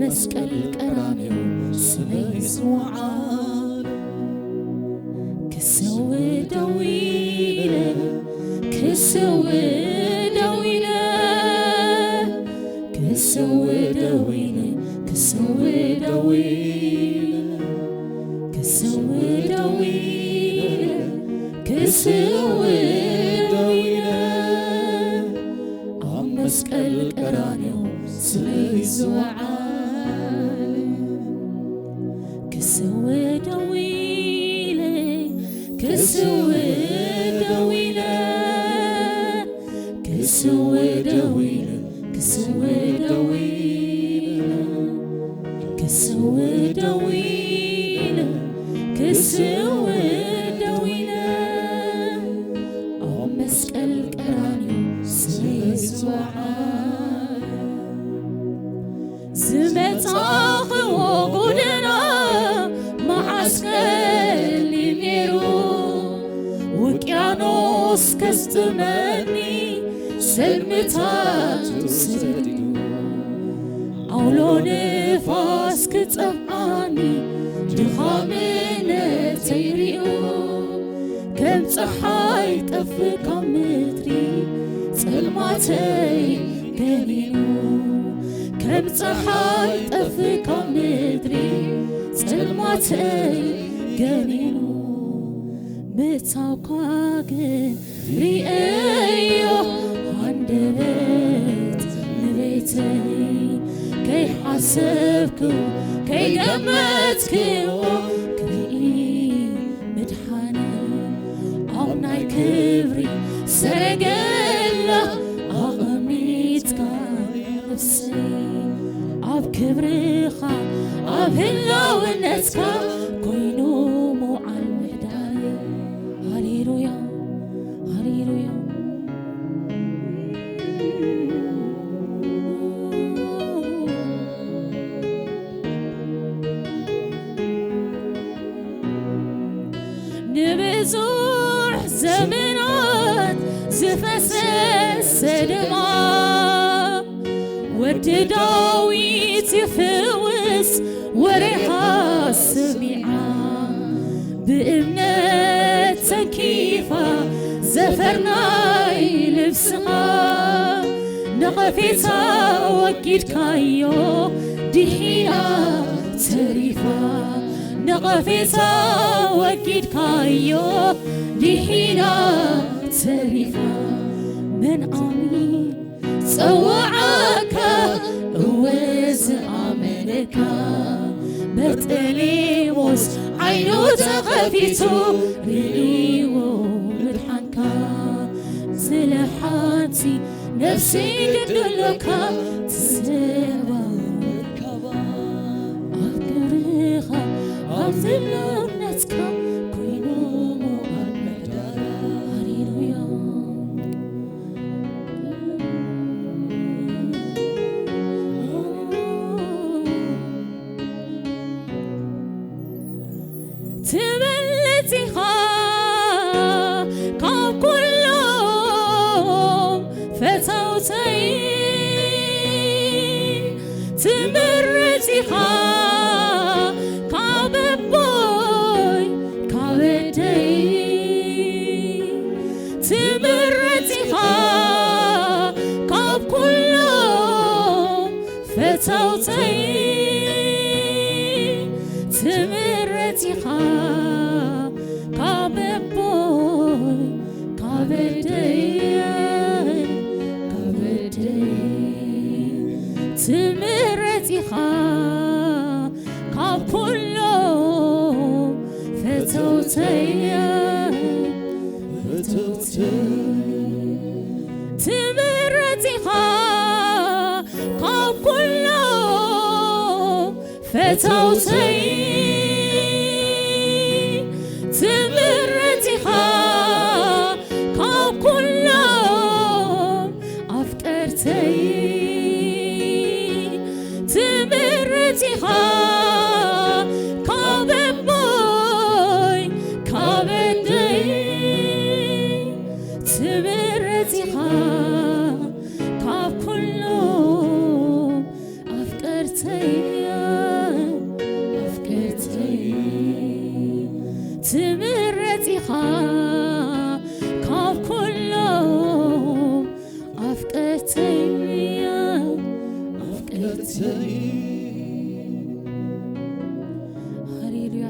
مسكل قرانيو سليس وعال كسوي دويلة كسوي دويلة كسوي دويلة كسوي دويلة كسوي دويلة كسوي دويلة مسكل قرانيو سليس وعال كسوي دويلة كسوي دويلة كسوي دويلة كسوي دويلة كسوي دويلة كسوي دويلة مسكل قرانيو سليس وعال زمت آخو قدنا معسكلي ميرو وكيانوس كستمني سلمتات سردو أولو نفاس كتقاني دخامنا تيريو كم صحاي تفكم متري سلماتي كنينو كم صحاي تفكم متري سلماتي كنينو متاوقاقن ريئيو عندبت نبيتي كي حاسبكو كي قمتكو كريئي مدحاني عمناي كبري سرقلا أغميتك نفسي عب كبريخا عب هلا ونسكا كوينو مو عالمهداي هاليلويا هاليلويا نبزوح زمنات زفسس دماء ود داويت يفوس وريحة سميعة بإمنة تكيفة زفرناي لبسها نغفيتا وكيد كايو دهينا تريفا نغفيتا وكيد كايو دهينا تريفا من آمين سوعك وز آمنك برتليوس عينو تغفيتو ريو مدحنكا زلحاتي نفسي قدلك تسيبا أفكريخا أفضل نتكا كوينو مو المدارة هاليلويا تملتها كاب كلهم فتوتي تمرتها كاب بوي كابدي تمرتها كاب كلهم فتوتي تمرتها كاببوي كابدي كابدي تمرتها كاب كلهم فتوتي تمرتها كاب كلهم فتوتي تمرتها كاب كلهم أفكرتي تمرتها كاب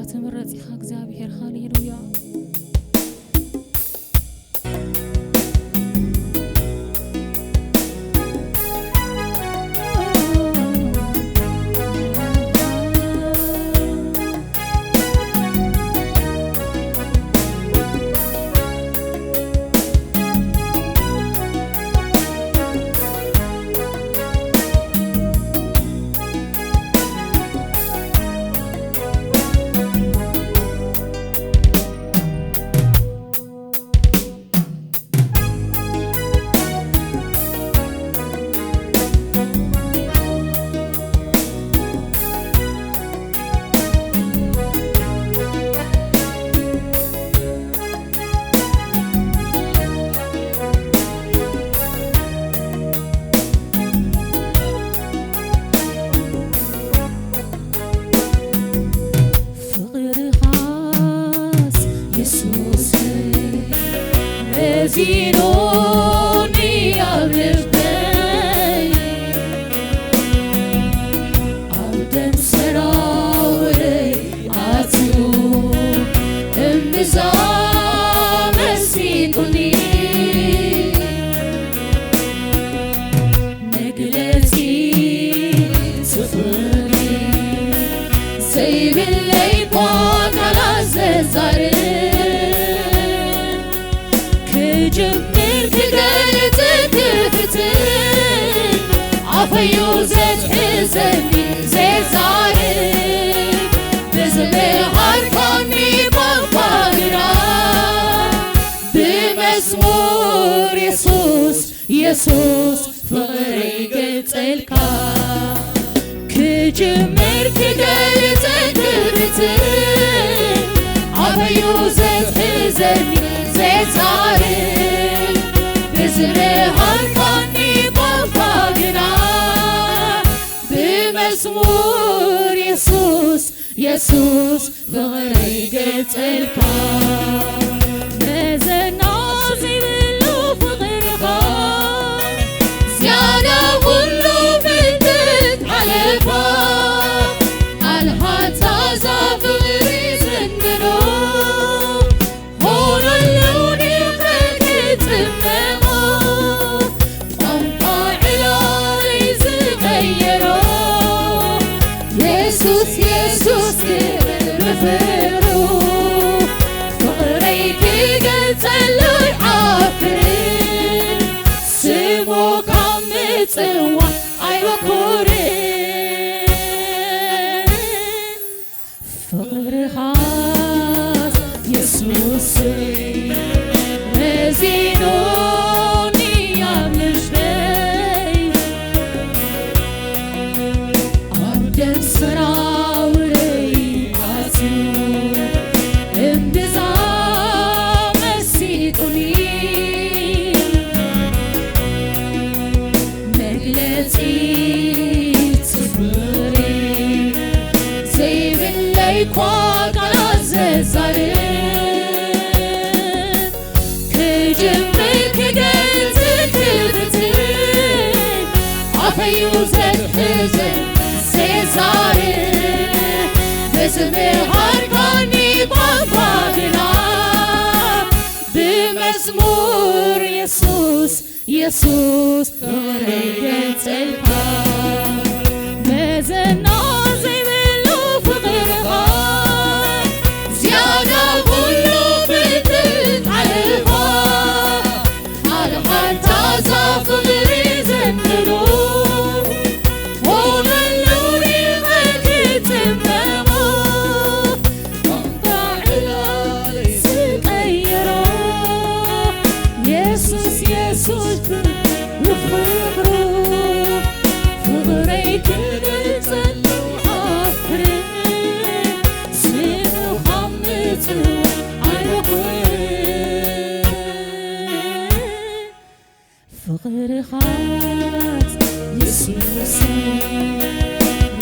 تمرتي حق زابير هاليلويا زينوني أبلغتي أودن سراوري أتو امبزام سيدوني نقلتي سفري سيب اللي بوك على زرزاري جمر كقلت كفتن عفيوزت حزني زي زارب بزمي هركني بغفارنا بمزمور يسوس يسوس فغري قتلك كجمر كقلت كفتن عفيوزت حزني زي زارب بزري هركني بغفارنا بمزمور يسوس يسوس بغري قتلك مازلنا زي بلو فغرها زيادة كله بدت على الباب الهاتا زافري زنقلو يسوس بفرو فقريك قتلو عافرين سمو كم متسوى أيوة كورين فقر خاص يسوس رزينوني أبلشتي أردن سراوري أتو امبزام سيدوني مقلتي تفري زي باللي كواك على الزرزارين كجمر كقلت كفتن عفيوزت حزن زارب بزمي هركني بغفارنا بمزمور يسوس يسوس فغري قتلك مازلنا زي بلو فغرها زيادة كله بدت على الباب الهاتا زافري زنقلو يسوس بفرو فغري قتلو عافرين سمو خمتو عيوقين فغر خاص يسوس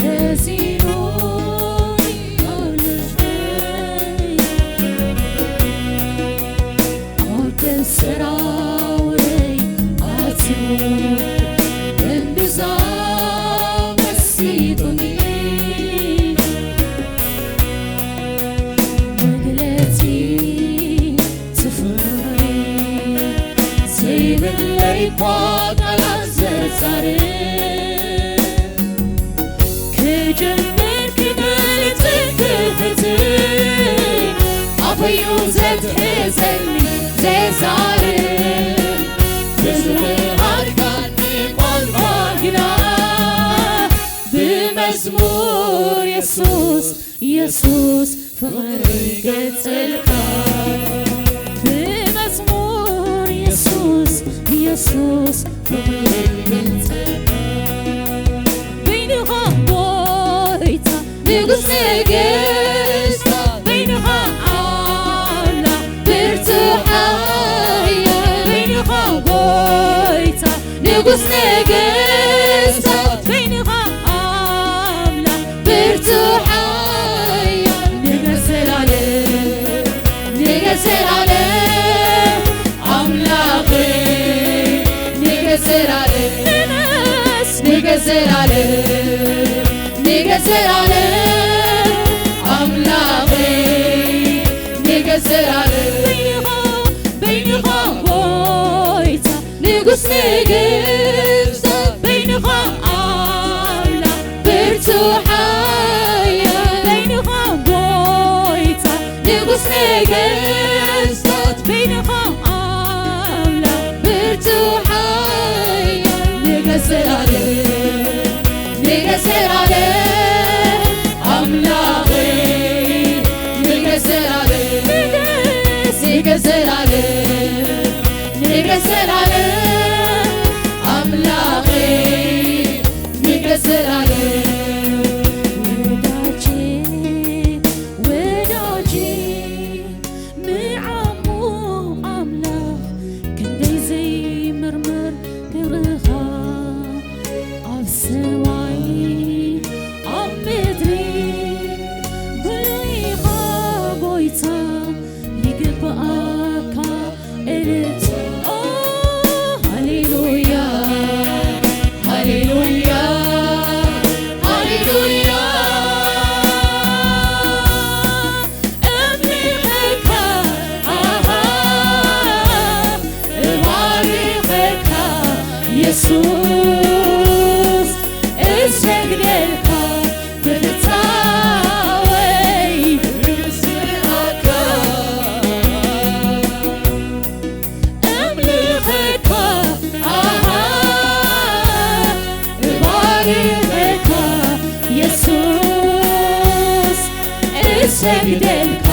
نزيلوني أولشتي أردن سراوري أتو انبزام سيدوني ቃላት ዘዛሬ كجمر كبرت كفتي أبيو زد حزني زي زاري بزهر كاني بالباقنا بمزمور يسوس يسوس فغري قتلك بمزمور يسوس يسوس فغري قتلك بينها بويتا نقص نقصتا بينها عالة برتحايا بينها بويتا نقص نقصتا بينها عالة برتحايا نقصر عليه نقصر عليه عملاقي نقصر عليه نقصر عليه نقصر عليه عملاقي نقصر عليه بينها بويتا نقص نقصتا بينها عاملة برتحايا بينها بويتا نقص نقصتا بينها عاملة برتحايا نقصر عليه نقصر عليه عملاقي نقصر عليه نقصر عليه نقصر عليه عملاقي نقصر عليه وداجي معمو عملاق كندي زي مرمر كرخا عفسواي عم بدري بلي خابويتا يقبقاكا إلت هاليلويا هاليلويا هاليلويا أملكك أباركك يسوس اسجدلك بتتاوي بسرعك أملكك أباركك يسوس اسجدلك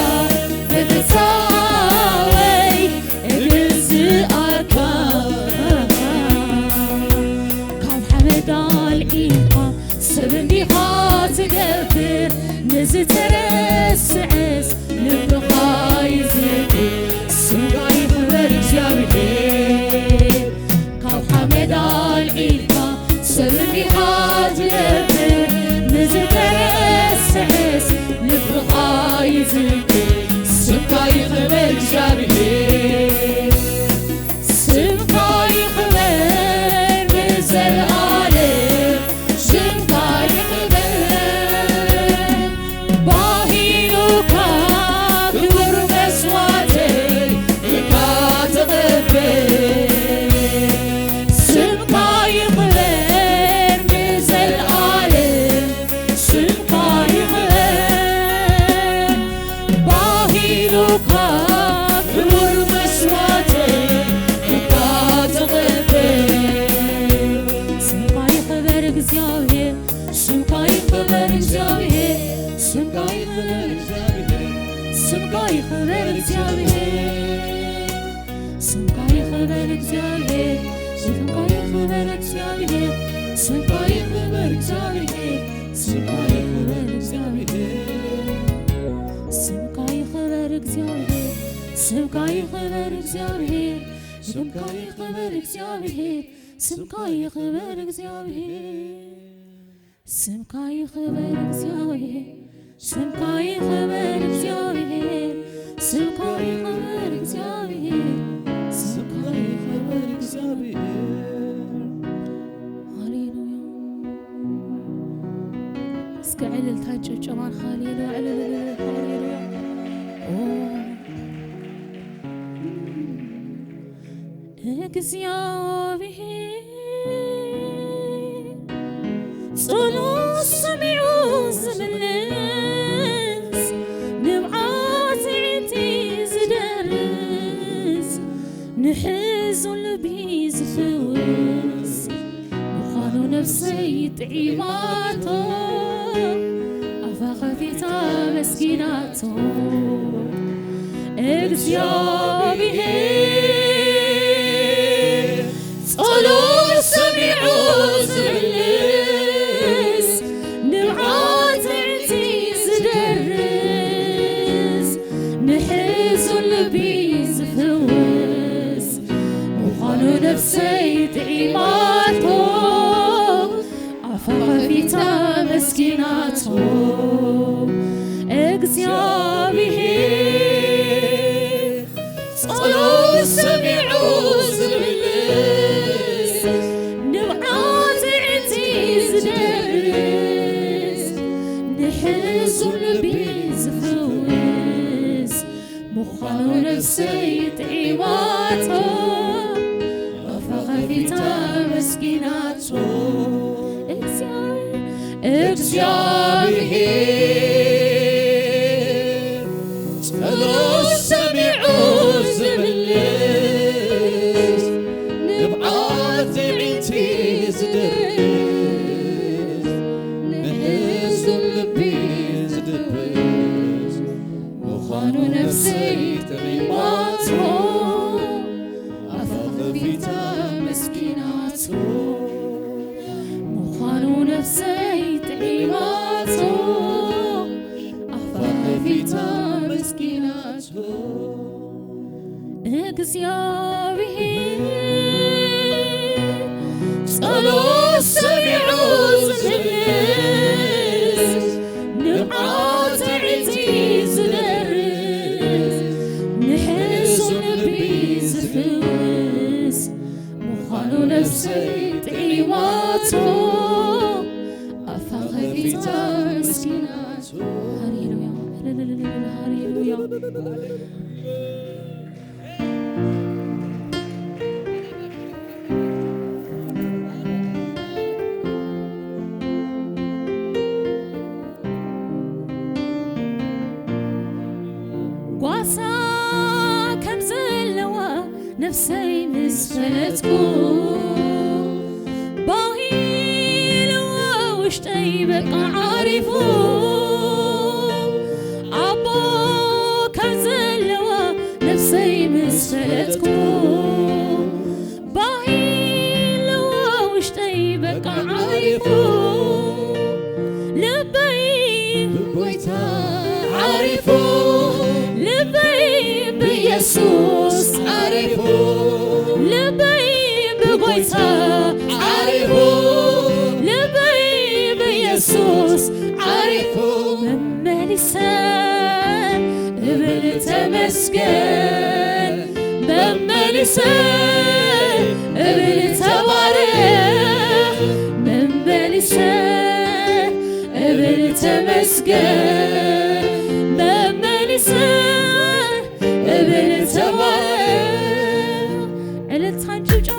بتتاوي بسرعك كم حمد الإيقا سبني خاتقفر نزترسعس لبقاي زكي سوقاي خبرك يا بحير كم حمد الإيقا سبني خاتقفر نزترسعس لبقاي زكي سوقاي خبرك يا بحير سوقاي خبر بزل عليه سوقاي خبر باهينك كبر مسواتي كاتغفر سوقاي خبر بزل عليه سوقاي خبر باهينك كبر مسواتي سمكاي خبرك زياوية سمكاي خبرك زياوية سمكاي خبرك زياوية سمكاي خبرك زياوية سمكاي خبرك زياوية سمكاي خبرك زياوية سمكاي خبرك زياوية سمكاي خبرك زياوية سمكاي خبرك زياوية سمكاي خبرك زياوية سمكاي خبرك زياوية سمكاي خبرك زياوية سمكاي خبرك زياوية سمكاي خبرك زياوية سمكاي خبرك زياوية سمكاي خبرك زياوية هاليلويا اسكعل التاجر جمان هاليلويا هاليلويا እግዚአብሔር ጸሎት ሰሚዑ ዝምልስ ንብዓት ዕንቲ ዝደርስ ንሕዙ ልቢ ዝፍውስ ምዃኑ ነፍሰይ ጥዒማቶ ኣፋ ኸፊታ መስኪናቶ እግዚአብሔር ጸሎት ሰሚዑ ዝምልስ ንብዓት ዕንቲ ዝደርስ ንሕዙ ልቢ ዝፍውስ ምዃኑ ነፍሰይ ጥዒማቶ ኣፋ ኸፊታ መስኪናቶ እግዚአብሔር ጸሎት ሰሚዑ ዝምልስ ንብዓት ዕንቲ ዝደርስ ንሕዙ ልቢ ዝፍውስ ምዃኑ ነፍሰይ ጥዒማቶ ኣፋ ኸፊታ መስኪናቶ እግዚአብሔር ጸሎት ሰሚዑ ዝምልስ ንብዓት ዕንቲ ዝደርስ ንሕዙ ልቢ ዝድብስ ምዃኑ ነፍሰይ ጥዒማቶ ኣፋ ኸፊታ መስኪናቶ ምዃኑ ነፍሰይ ጥዒማቶ ኣፋ ኸፊታ መስኪናቶ እግዚአብሔር ጸሎት ሰሚዑ ዝምልስ ንብዓት ዕንቲ ዝደርስ ንሕዙ ልቢ ዝፍውስ ምዃኑ ነፍሰይ ጥዒማቶ ኣፋ ኸፊታ መስኪናቶ ሃሌሉያ ሃሌሉያ ጓሳ ከም ዘለዋ ነፍሰይ ምስ ፈለጥኩ ባሂልዋ ውሽጠይ በቃ ዓሪፉ ኣቦ ከም ዘለዋ ነፍሰይ ምስ ፈለጥኩ ባሂልዋ ውሽጠይ በቃ ዓሪፉ ልበይ ብጎይታ ዓሪፉ ልበይ ብኢየሱስ ዓሪፉ ልበይ ብጎይታ ዓሪፉ ልበይ ብኢየሱስ ዓሪፉ መመሊሰ እብል ተመስገን መመሊሰ እብል ተባረክ መመሊሰ እብል ተመስገን መመሊሰ እብል ተባረክ ዕለትኻን ጭብጨባ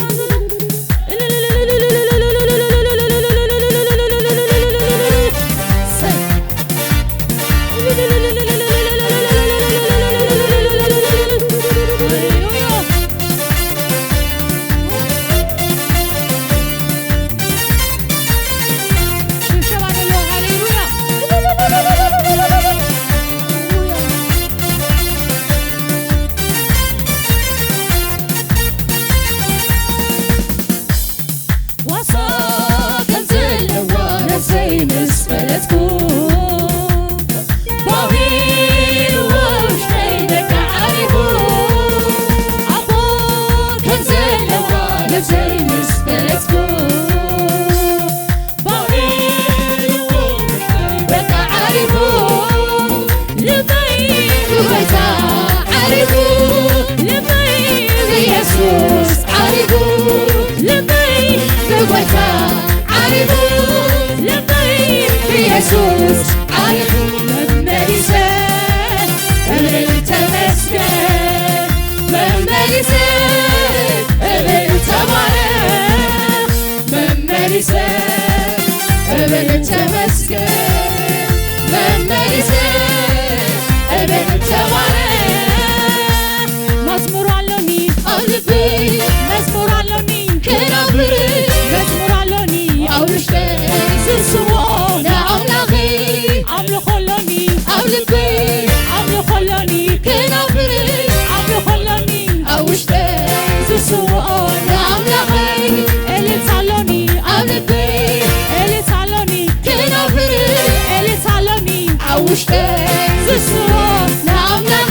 ኢየሱስ ዓሪፉ መመሊሰ እብል ተመስገን መመሊሰ እብል መመሊሰ እብል ተመስገን መመሊሰ እብል ተባረክ መዝሙር አለኒ አውልቤ መዝሙር አለኒ ከናብር መዝሙር አለኒ አውርሽተ ዝስዎ ለአምላኺ አምልኾለኒ አውልቤ አምልኾለኒ ከናብር አምልኾለኒ አውሽተ ዝስዎ ለአምላኺ ኤልሳሎኒ አውልቤ ኤልሳሎኒ ከናብር ኤልሳሎኒ አውሽተ ዝስዎ ለአምላኺ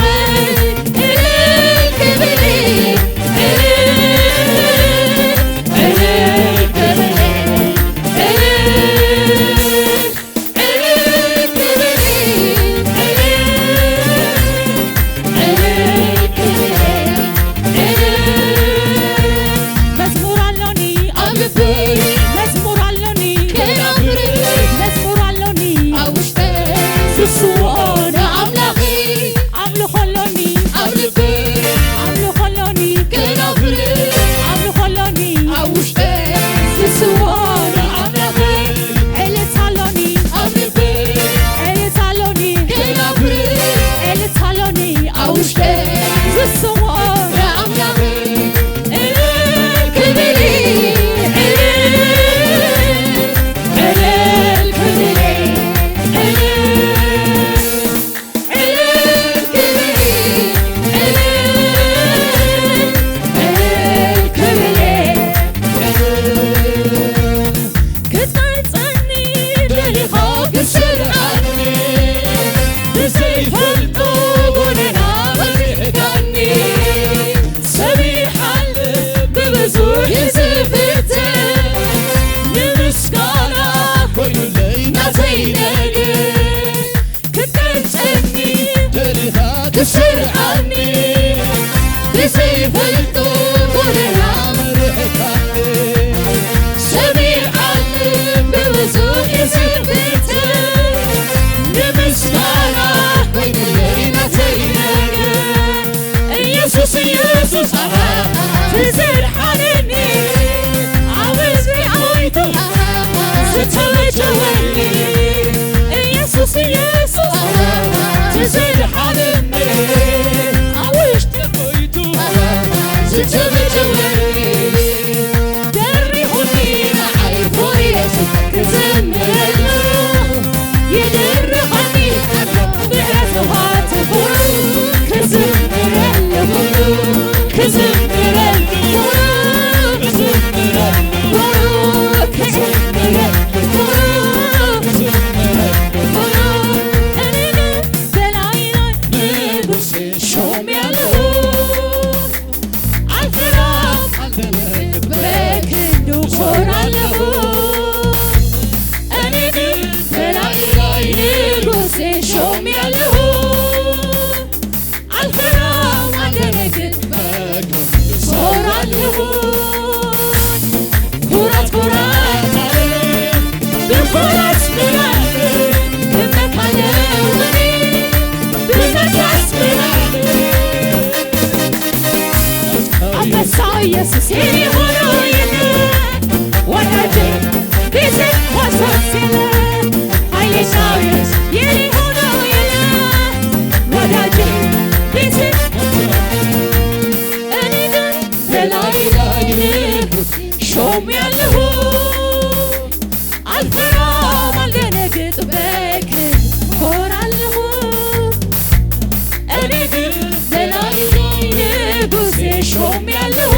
ኢየሱስ የኔ ሆኖ የለ ወዳጄ ቤቴ ወሶስ የለ ኃይለኛውስ የኔ ሆኖ የለ ወዳጄ ቤቴ እኔ ግን በላይ ላይ ሾሜያለሁ አልፈራም አልደነግጥ በክንድ እኮራለሁ እኔ ግን በላይ ላይ ንጉሴ ሾሜያለሁ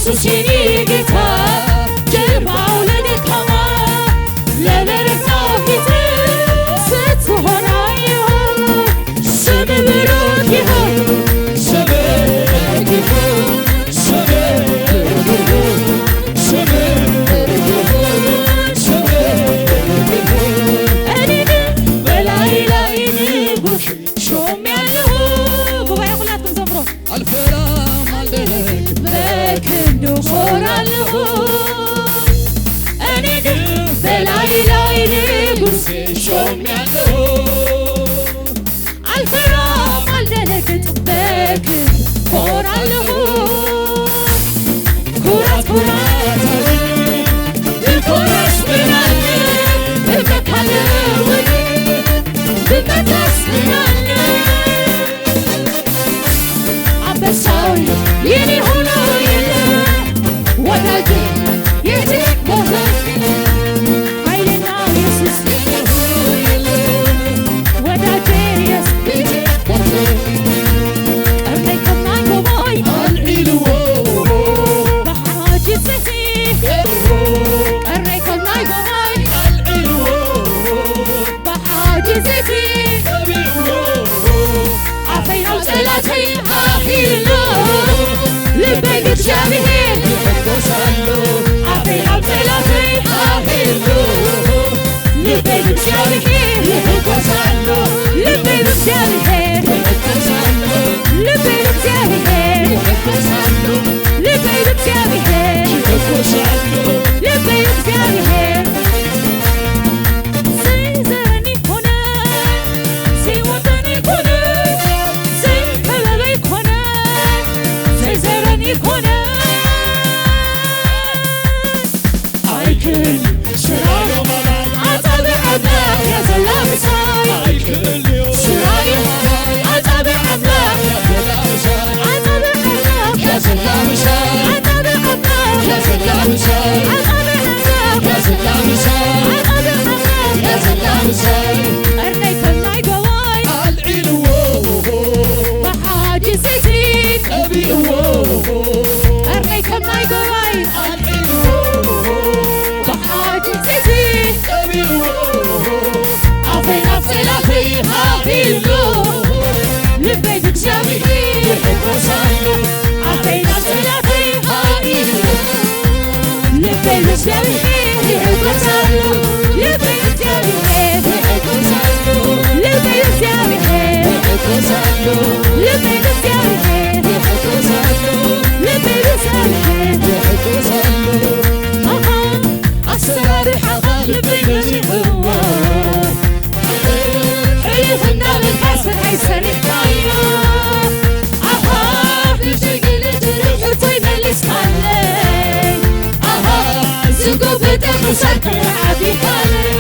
ኢየሱስ የኔ ጌታ ጀርባው ለደካማ ለበረታ ፊት ስትሆን አየሁ ስም ብሩክ ይሁን ስም ብሩክ ይሁን ስም ብሩክ ይሁን ስም ብሩክ ይሁን ስም ብሩክ ይሁን እኔ ግን በላይ ላይ ንጉሥ ሾሜያለሁ ጉባኤ ሁላችሁም ዘምሩ አልፈራም አልደነግጥም በክንዱ እኮራለሁ እኔ ግን በላይ ላይ ንጉሥ ሾሜያለሁ አልፈራም አልደነግጥም በክንዱ እኮራለሁ ኩራት ኩራት ልኮራስ ምናለ እመካለሁ ብመታስ ምናለ አንበሳው የኔ ሆኖ የለ ወዳጄ የትም ቦታ ኃይልና ኢየሱስ ወዳጄ ኢየሱስ ቀርበኝ ከማይጎባኝ አልዒልዎ በሓጅዘቲ ቀረኝ ከማይጎባኝ አልዒልዎ በሓጅዘቲ አፈይ ነው ጠላተይ ሃሂሎ ልበይ እግዚአብሔር ይፈወሳለሁ አፈይ ነው ጠላተይ ሃሂሎ ልበይ እግዚአብሔር ይፈወሳለሁ ልበይ እግዚአብሔር ይፈወሳለሁ ልበይ እግዚአብሔር ይፈወሳለሁ ልበይ እግዚአብሔር ይፈወሳለሁ ልበይ እግዚአብሔር ዘይዘረኒ ሆነ ዘይወጠኒ ሆነ ዘይከበበይ ሆነ ዘይዘረኒ ሆነ አይክል ስራዮ አጣብዕና ያዘላብሳይ አይክል ስራዮ አጣብዕና ያዘላብሳይ አጣብዕና ያዘላብሳይ አጣብዕና ያዘላብሳይ አጣብዕና ያዘላብሳይ አጣብዕና ያዘላብሳይ ቀርነይ ከማይጎባኝ አልዒልዎ በሓጅዘቲ ቀቢእዎ ቀርነይ ከማይጎባኝ አልዒልዎ በሓጅዘቲ ቀቢእዎ አፈይ ናብ ጠላተይ ሃሂሎ ልበይ እግዚአብሔር ይፈወሳለሁ አፈይ ናብ ጠላተይ ሃሂሎ ልበይ እግዚአብሔር ይፈወሳለሁ ልበይ እግዚአብሔር ይፈወሳለሁ ልበይ እግዚአብሔር ይፈወሳለሁ ልበይ እግዚአብሔር ይፈወሳለሁ ልበይ እግዚአብሔር ይፈወሳለሁ አሰራርሓኻ ልበይ ገዚእዎ ሕልፍና ብልካስን ኣይሰሪሕካዮ ኣኻ ብሽግልት ርሑቶይ መሊስካለይ ኣኻ ዝጎበጠ ክሳድክ ዓቢኻለይ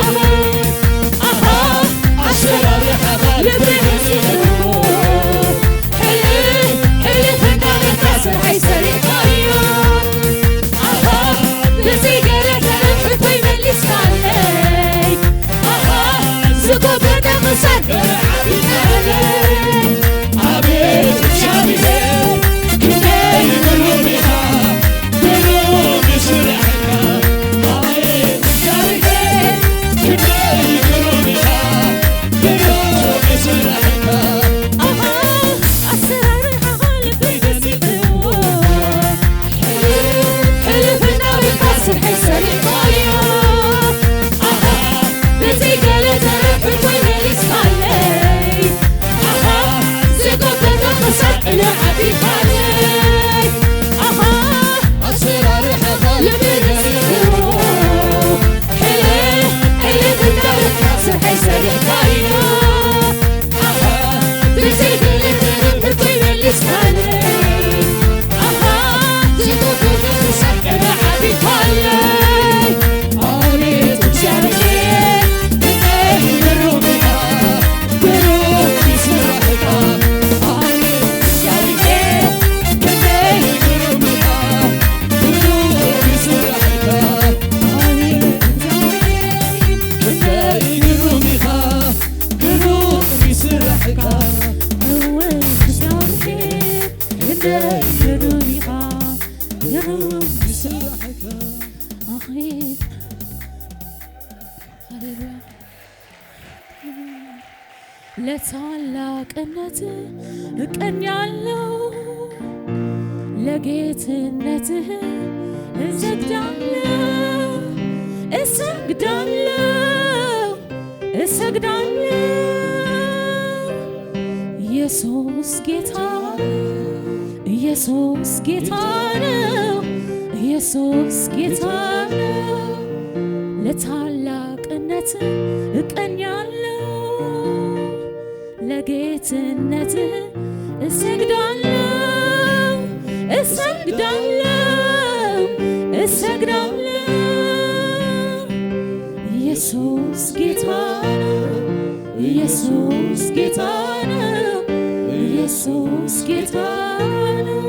ኣኻ ኣሰራርሓኻ ልበይ ገዚእዎ ሕልፍና ብልካስን ኣይሰሪሕካዮ ኣኻ ብሽግልት ርሑቶይ መሊስካለይ ኣኻ ዝጎበጠ ክሳድክ ዓቢኻለይ አቤት እግዚአብሔር ክንደይ ግሩም ኢኻ ግሩም ስራሕካ አቤት እግዚአብሔር ክንደይ ግሩም ኢኻ ግሩም ስራሕካ ኣኻ ኣሰራርሓኻ ልበይ ገዚእዎ ሕልፍና ብልካስን ኣይሰሪሕካዮ ኣኻ ብዘይገለተ ርሑቶይ መሊስካለይ ኣኻ ለታላቅነት እቀኛለሁ ለጌትነትህ እሰግዳለሁ እሰግዳለሁ እሰግዳለሁ ኢየሱስ ጌታ ኢየሱስ ጌታ ነው ኢየሱስ ጌታ ነው ለታላቅነት እቀኛለሁ ለጌትነትህ እሰግዳለሁ እሰግዳለሁ እሰግዳለሁ ኢየሱስ ጌታ ነው ኢየሱስ ጌታ ነው ኢየሱስ ጌታ ነው